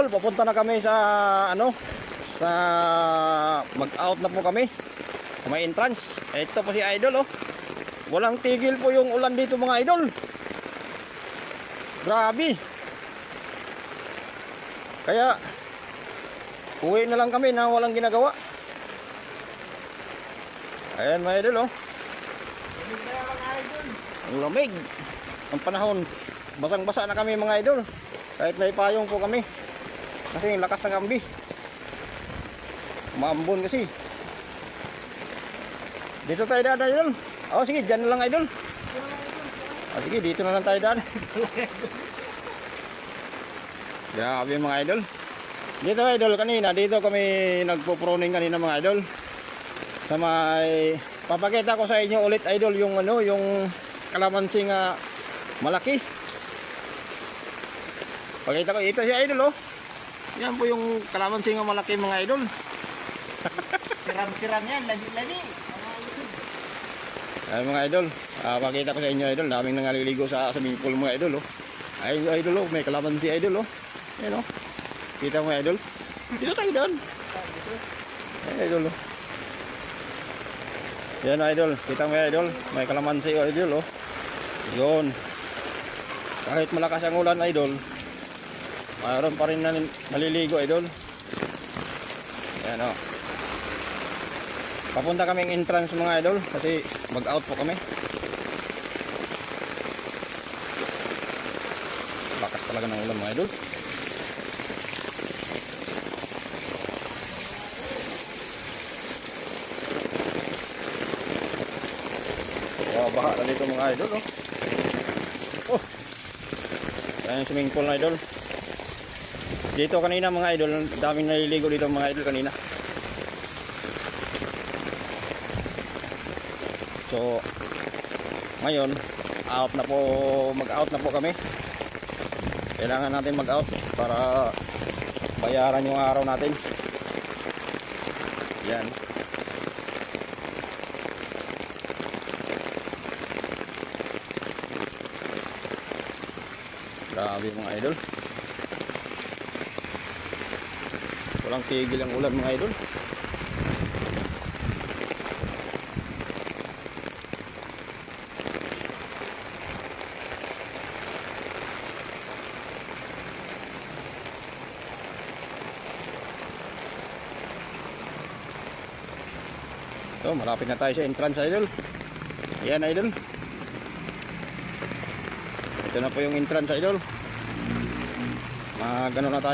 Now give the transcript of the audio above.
Papunta na kami sa sa mag-out na po kami. May entrance. Ito po si Idol, oh. Walang tigil po yung ulan dito, mga idol. Grabe. Kaya uwi na lang kami na walang ginagawa. Ayan, mga idol, oh. Ang lamig. Ang panahon. Basang-basa na kami, mga idol. Kahit may payong po kami. Kasi yung lakas ng ambi. Maambon kasi. Dito tayo daan, idol. Oh, sige, dyan na lang, idol. Oh, sige, dito na lang tayo daan. Grabe, mga idol. Dito, idol, kanina. Dito kami nagpo-proning kanina, mga idol. Sa may... Papakita ko sa inyo ulit, idol, yung yung kalamansi nga malaki. Pakita ko, ito si idol, oh. Yan po yung kalamansi nga malaki, mga idol. Siram-siram yan, lagi-lagi. Ay, mga idol, pakita ko sa inyo, idol, daming nangaliligo sa swimming pool, mga idol, oh. Ay, idol, oh, may kalamansi, idol, oh. Yan, oh. Kita mo, idol. Dito tayo doon. Ay, idol, oh. Yan, idol, kita mo, idol, may kalamansi, idol, oh. Yun. Kahit malakas ang ulan, idol, mayroon pa rin naliligo, idol. Yan, oh. Papunta kaming entrance, mga idol, kasi mag-out po kami. Lakas talaga ng ulan, mga idol. Oh, baha na dito, mga idol, oh. Oh. Yan yung swimming pool, mga idol. Dito kanina, mga idol, daming naliligo dito, mga idol, kanina. So, ngayon, mag-out na po kami. Kailangan natin mag-out para bayaran yung araw natin. Yan. Grabe, mga idol. Walang tigil ang ulan, mga idol. So, malapit na tayo sa entrance, idol. Ayan, idol. Ito na po yung entrance, idol. Magano na tayo.